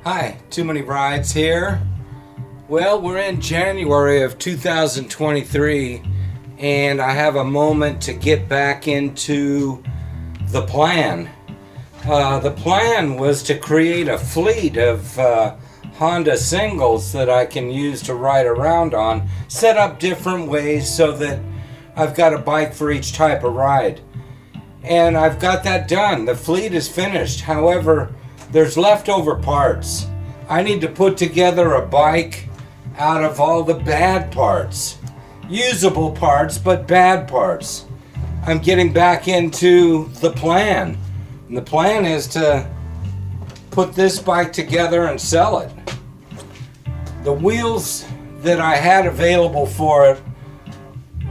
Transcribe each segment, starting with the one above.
Hi, Too Many Rides here. Well, we're in January of 2023 and I have a moment to get back into the plan. The plan was to create a fleet of Honda singles that I can use to ride around on, set up different ways so that I've got a bike for each type of ride. And I've got that done. The fleet is finished. However, there's leftover parts. I need to put together a bike out of all the bad parts. Usable parts, but bad parts. I'm getting back into the plan. And the plan is to put this bike together and sell it. The wheels that I had available for it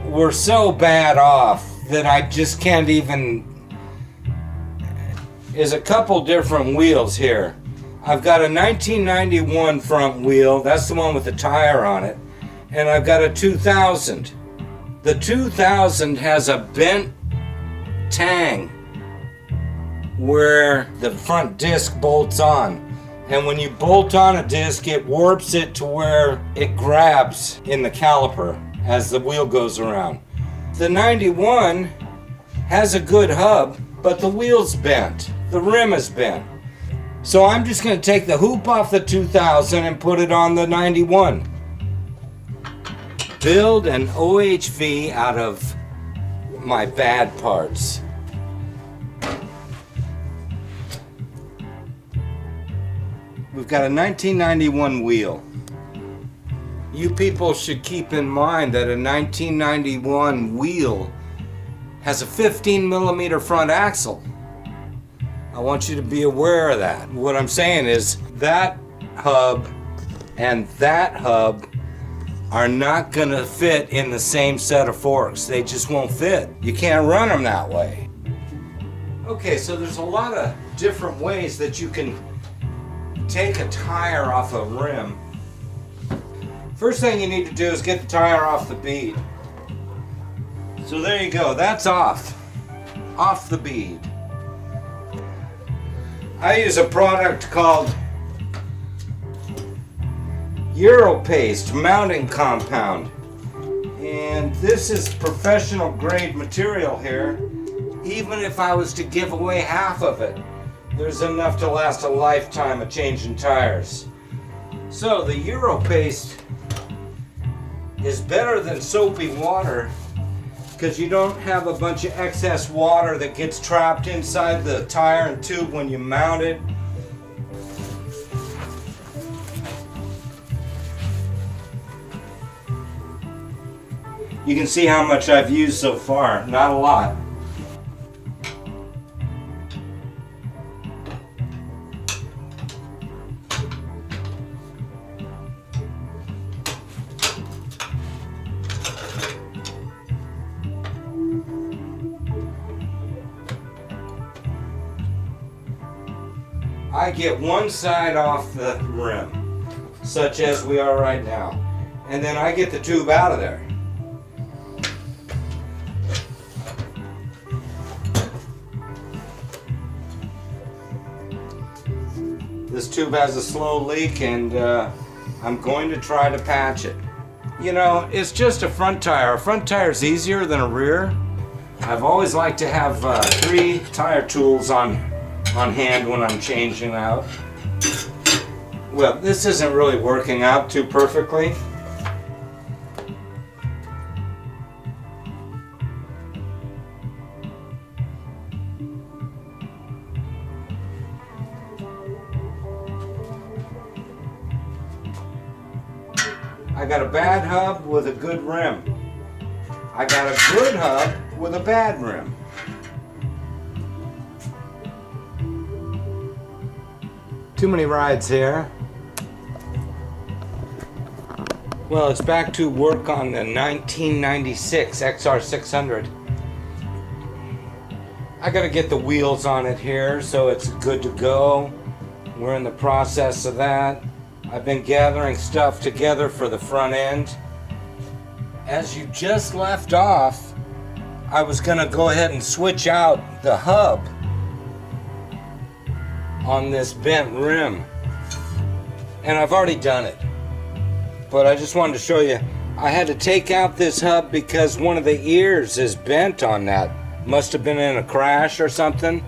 were so bad off that I just can't even. There's a couple different wheels here. I've got a 1991 front wheel, that's the one with the tire on it, and I've got a 2000. The 2000 has a bent tang where the front disc bolts on. And when you bolt on a disc, it warps it to where it grabs in the caliper as the wheel goes around. The 91 has a good hub, but the wheel's bent. The rim is bent. So I'm just going to take the hoop off the 2000 and put it on the 91. Build an OHV out of my bad parts. We've got a 1991 wheel. You people should keep in mind that a 1991 wheel has a 15 millimeter front axle. I want you to be aware of that. What I'm saying is that hub and that hub are not going to fit in the same set of forks. They just won't fit. You can't run them that way. Okay, so there's a lot of different ways that you can take a tire off a rim. First thing you need to do is get the tire off the bead. So there you go, that's off the bead. I use a product called Europaste mounting compound, and this is professional grade material here. Even if I was to give away half of it, there's enough to last a lifetime of changing tires. So the Europaste is better than soapy water because you don't have a bunch of excess water that gets trapped inside the tire and tube when you mount it. You can see how much I've used so far, not a lot. I get one side off the rim, such as we are right now, and then I get the tube out of there. This tube has a slow leak and I'm going to try to patch it. You know, it's just a front tire. A front tire is easier than a rear. I've always liked to have 3 tire tools on hand when I'm changing out. Well, this isn't really working out too perfectly. I got a bad hub with a good rim. I got a good hub with a bad rim. Too Many Rides here. Well, it's back to work on the 1996 XR600. I gotta get the wheels on it here so it's good to go. We're in the process of that. I've been gathering stuff together for the front end. As you just left off, I was gonna go ahead and switch out the hub on this bent rim. and I've already done it. But I just wanted to show you. I had to take out this hub because one of the ears is bent on that. Must have been in a crash or something.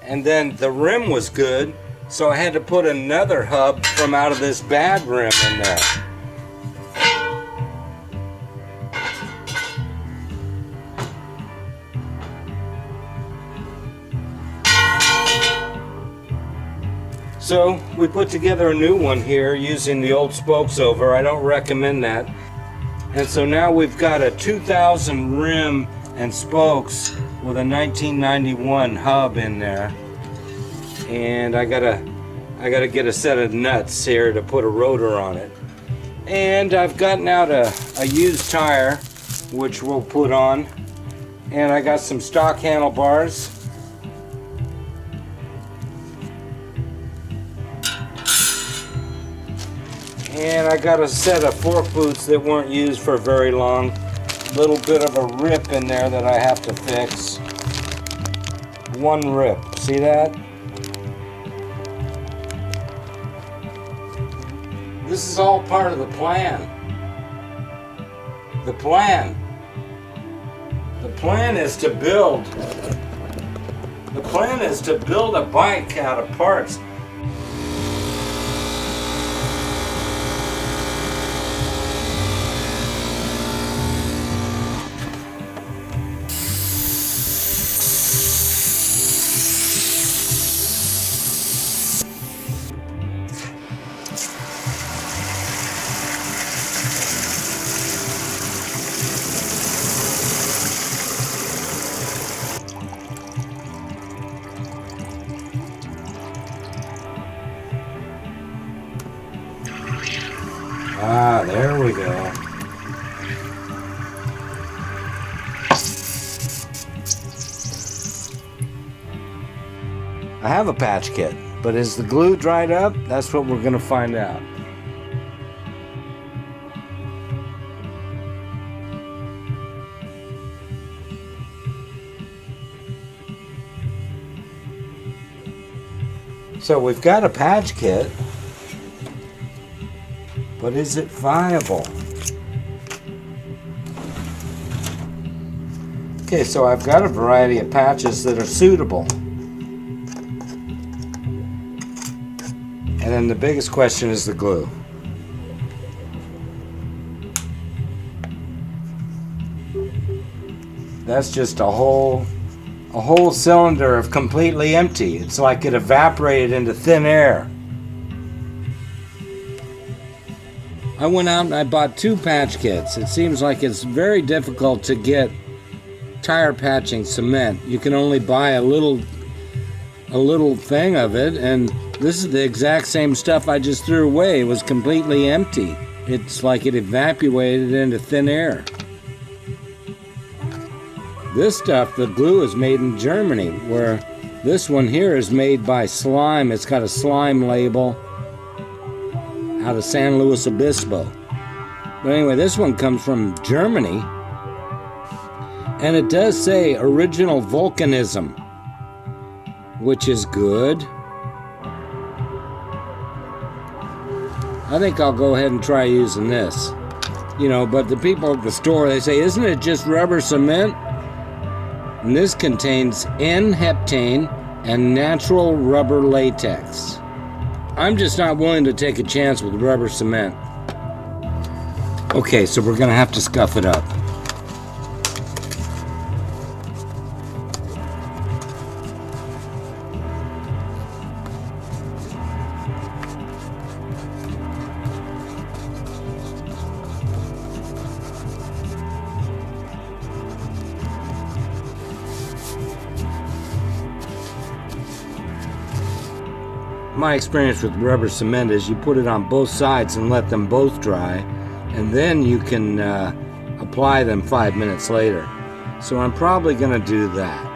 And then the rim was good, so I had to put another hub from out of this bad rim in there. So we put together a new one here using the old spokes over. I don't recommend that. And so now we've got a 2000 rim and spokes with a 1991 hub in there. And I gotta get a set of nuts here to put a rotor on it. And I've gotten out a used tire, which we'll put on. And I got some stock handlebars. And I got a set of fork boots that weren't used for very long. Little bit of a rip in there that I have to fix. One rip, see that? This is all part of the plan. The plan is to build. The plan is to build a bike out of parts. Ah, there we go. I have a patch kit, but is the glue dried up? That's what we're going to find out. So we've got a patch kit. But is it viable? Okay, so I've got a variety of patches that are suitable. And then the biggest question is the glue. That's just a whole cylinder of completely empty. It's like it evaporated into thin air. I went out and I bought 2 patch kits. It seems like it's very difficult to get tire patching cement. You can only buy a little thing of it, and this is the exact same stuff I just threw away. It was completely empty. It's like it evaporated into thin air. This stuff, the glue, is made in Germany, where this one here is made by Slime. It's got a Slime label out of San Luis Obispo. But anyway, this one comes from Germany, and it does say original volcanism, which is good. I think I'll go ahead and try using this. You know, but the people at the store, they say, isn't it just rubber cement? And this contains N-heptane and natural rubber latex. I'm just not willing to take a chance with rubber cement. Okay, so we're gonna have to scuff it up. My experience with rubber cement is you put it on both sides and let them both dry, and then you can apply them 5 minutes later. So I'm probably going to do that.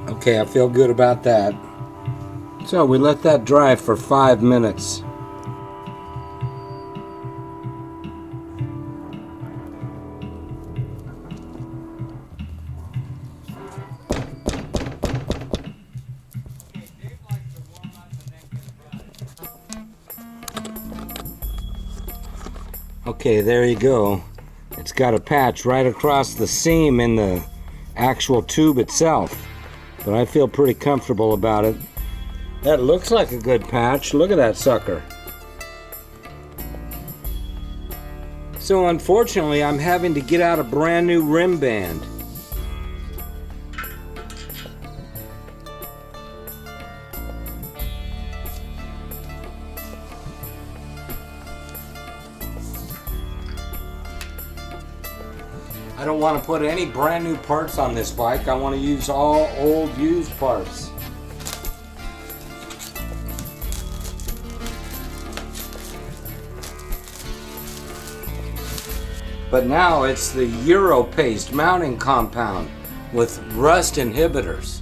Okay, I feel good about that. So we let that dry for 5 minutes. Okay, there you go. It's got a patch right across the seam in the actual tube itself, but I feel pretty comfortable about it. That looks like a good patch. Look at that sucker. So unfortunately, I'm having to get out a brand new rim band. I don't want to put any brand new parts on this bike. I want to use all old used parts. But now it's the Euro paste mounting compound with rust inhibitors.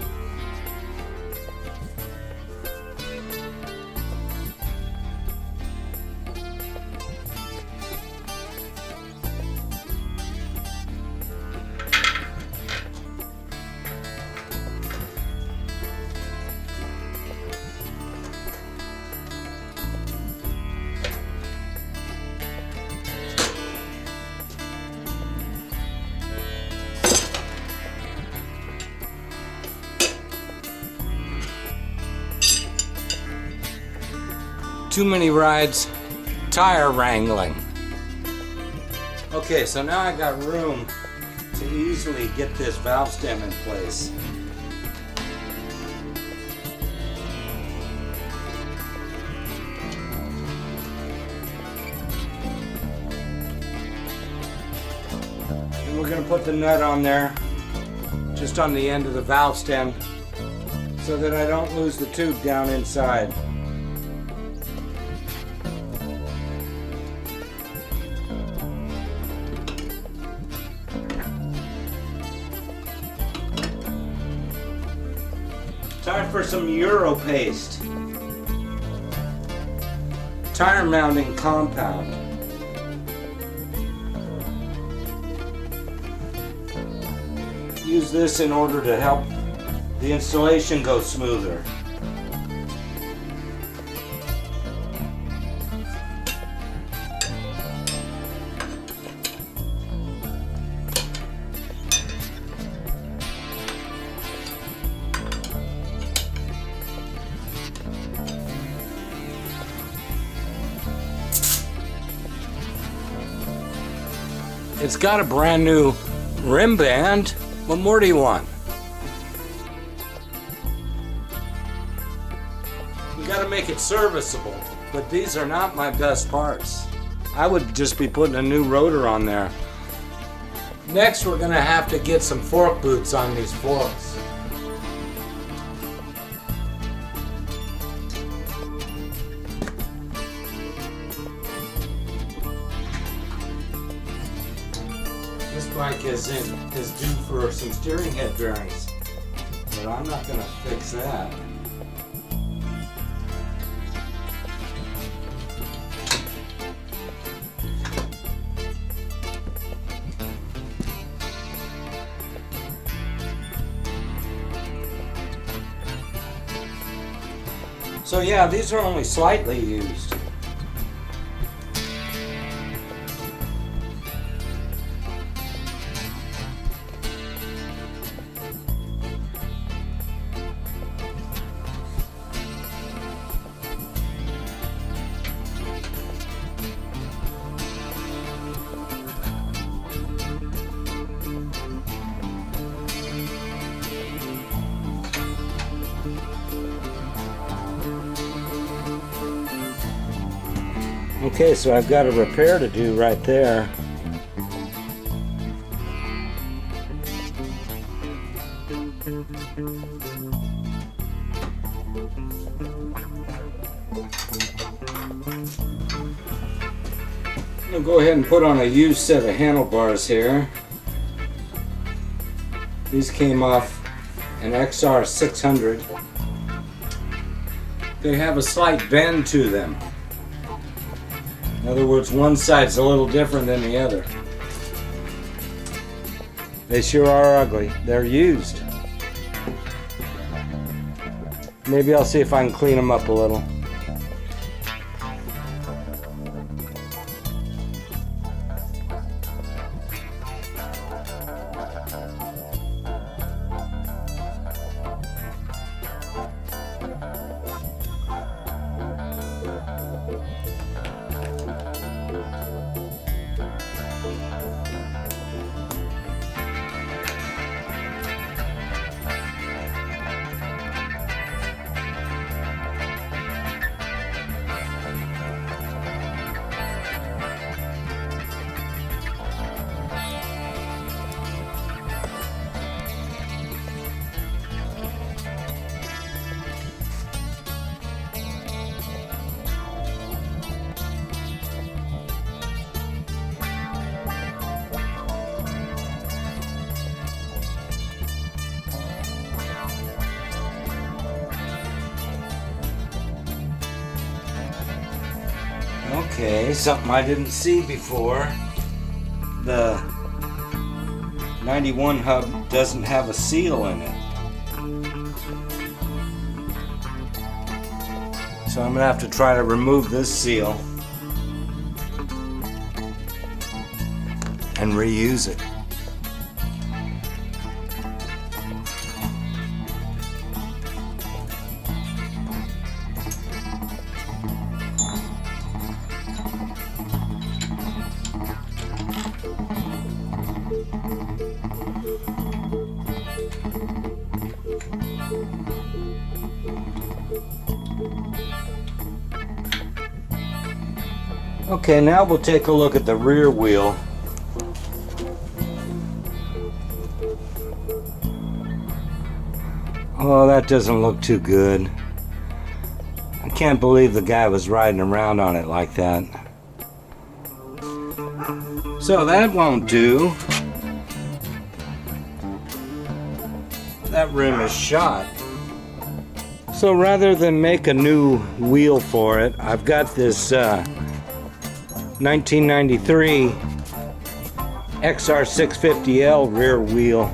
Too many rides, tire wrangling. Okay, so now I got room to easily get this valve stem in place. And we're going to put the nut on there, just on the end of the valve stem, so that I don't lose the tube down inside. Time for some Euro paste. Tire mounting compound. Use this in order to help the installation go smoother. It's got a brand new rim band. What more do you want? You gotta make it serviceable, but these are not my best parts. I would just be putting a new rotor on there. Next, we're gonna have to get some fork boots on these forks. This bike is due for some steering head bearings, but I'm not going to fix that. So yeah, these are only slightly used. Okay, so I've got a repair to do right there. I'm going to go ahead and put on a used set of handlebars here. These came off an XR 600. they have a slight bend to them. In other words, one side's a little different than the other. They sure are ugly. They're used. Maybe I'll see if I can clean them up a little. Okay, something I didn't see before. The 91 hub doesn't have a seal in it. So I'm going to have to try to remove this seal and reuse it. Okay, now we'll take a look at the rear wheel. Oh, that doesn't look too good. I can't believe the guy was riding around on it like that. So that won't do. That rim is shot. So rather than make a new wheel for it, I've got this 1993 XR650L rear wheel.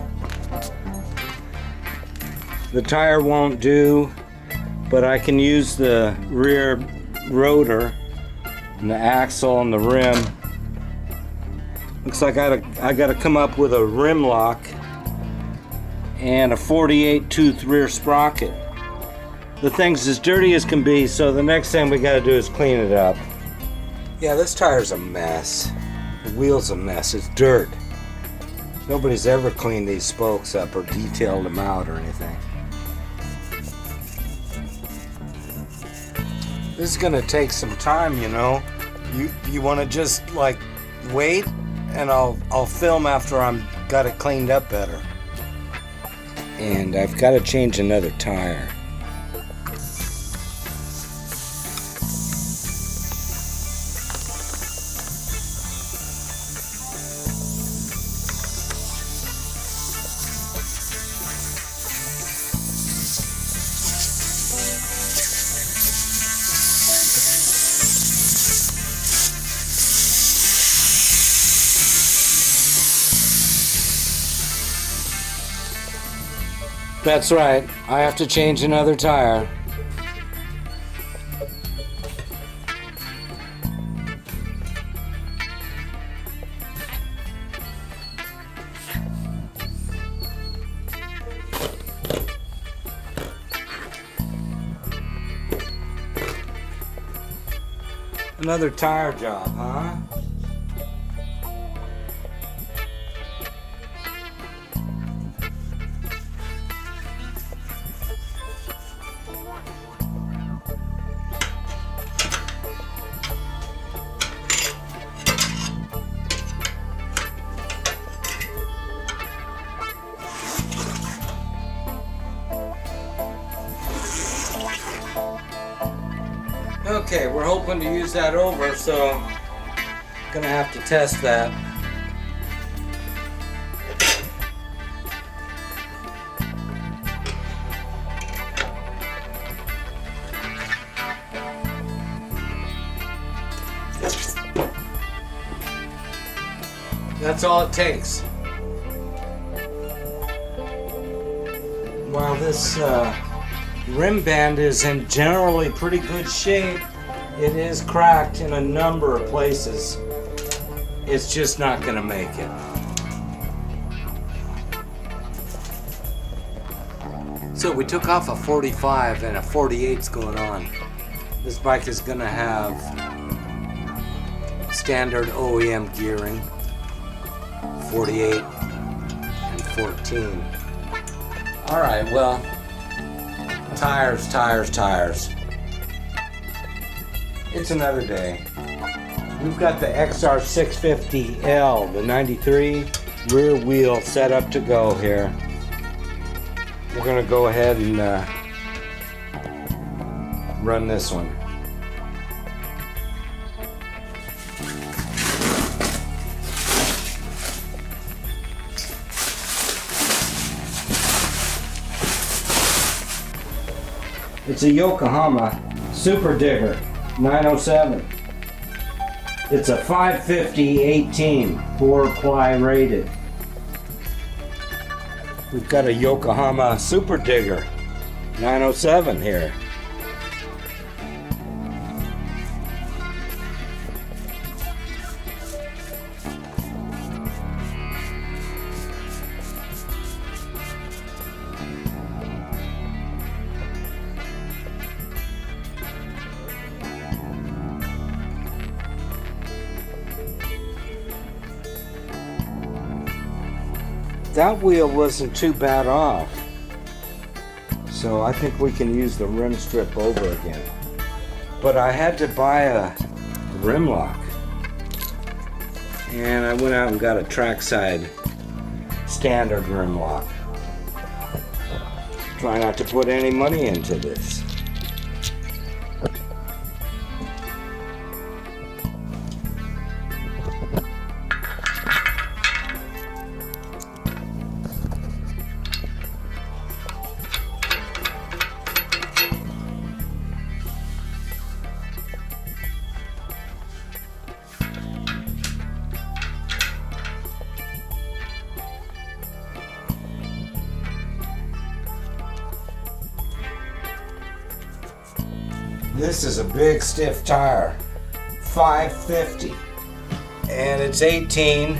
The tire won't do, but I can use the rear rotor and the axle and the rim. Looks like I gotta come up with a rim lock and a 48 tooth rear sprocket. The thing's as dirty as can be, so the next thing we gotta do is clean it up. Yeah, this tire's a mess. The wheel's a mess. It's dirt. Nobody's ever cleaned these spokes up or detailed them out or anything. This is gonna take some time, you know. You wanna just like wait, and I'll film after I'm got it cleaned up better. And I've got to change another tire. That's right, I have to change another tire. Another tire job, huh? Okay, we're hoping to use that over, so gonna have to test that. That's all it takes. While this rim band is in generally pretty good shape, it is cracked in a number of places. It's just not going to make it. So we took off a 45 and a 48's going on. This bike is going to have standard OEM gearing, 48 and 14. Alright, well, tires. It's another day. We've got the XR650L, the 93 rear wheel set up to go here. We're going to go ahead and run this one. It's a Yokohama Super Digger 907. It's a 550/18, 4-ply rated. We've got a Yokohama Super Digger 907 here. That wheel wasn't too bad off, so I think we can use the rim strip over again. But I had to buy a rim lock, and I went out and got a trackside standard rim lock. Try not to put any money into this. This is a big stiff tire, 550, and it's 18,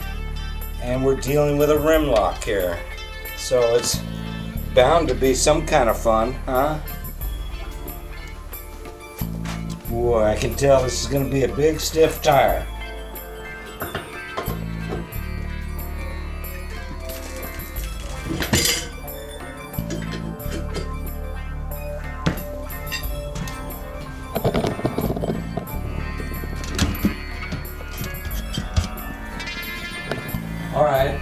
and we're dealing with a rim lock here, so it's bound to be some kind of fun, huh? Boy, I can tell this is going to be a big stiff tire. Alright,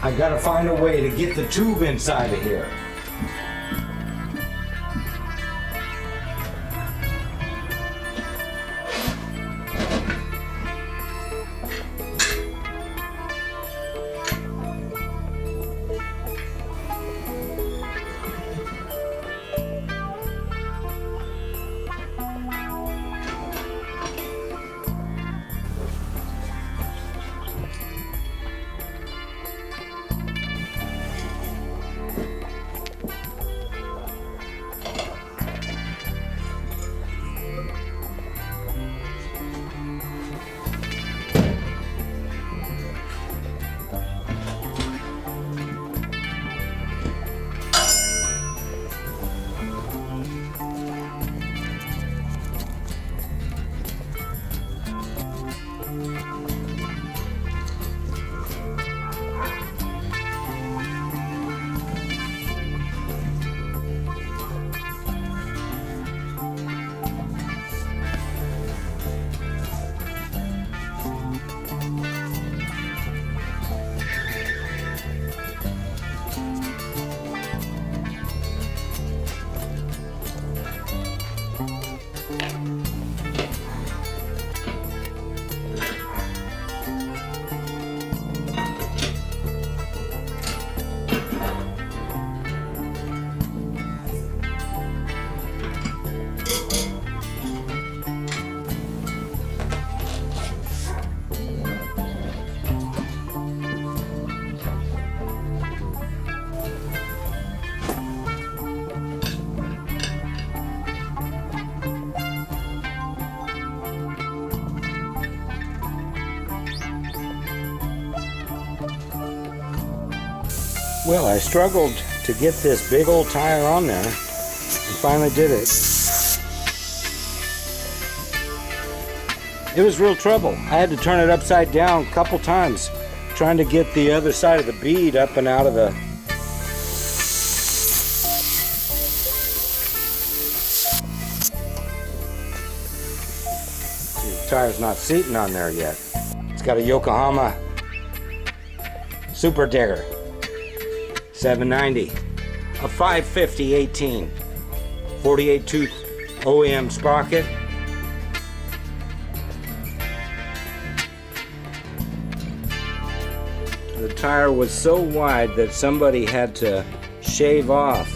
I gotta find a way to get the tube inside of here. Well, I struggled to get this big old tire on there and finally did it. It was real trouble. I had to turn it upside down a couple times trying to get the other side of the bead up and out of the... See, the tire's not seating on there yet. It's got a Yokohama Super Digger 790, a 550/18, 48 tooth OEM sprocket. The tire was so wide that somebody had to shave off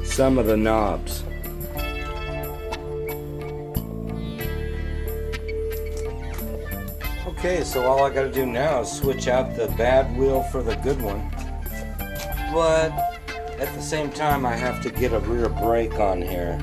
some of the knobs. Okay, so all I gotta do now is switch out the bad wheel for the good one. But at the same time, I have to get a rear brake on here.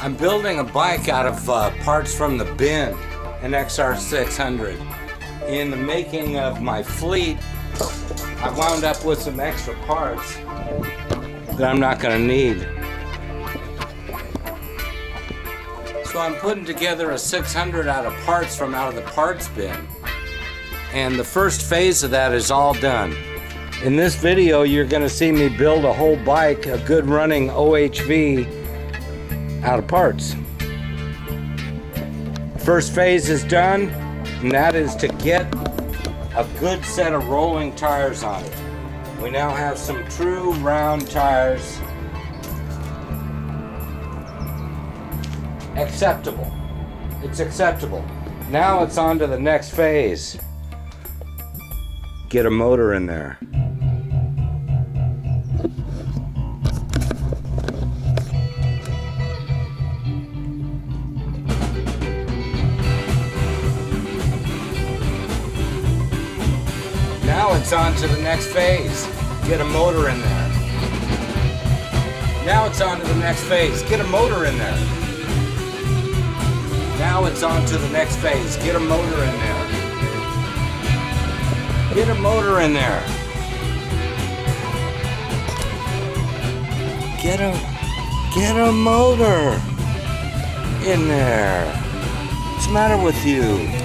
I'm building a bike out of parts from the bin, an XR600. In the making of my fleet, I wound up with some extra parts that I'm not going to need. So I'm putting together a 600 out of parts from out of the parts bin. And the first phase of that is all done. In this video, you're going to see me build a whole bike, a good running OHV, out of parts. First phase is done, and that is to get a good set of rolling tires on it. We now have some true round tires. Acceptable. It's acceptable. Now it's on to the next phase. Get a motor in there. Now it's on to the next phase. Get a motor in there. Now it's on to the next phase. Get a motor in there. Now it's on to the next phase. Get a motor in there. Get a motor in there. Get a motor in there. What's the matter with you?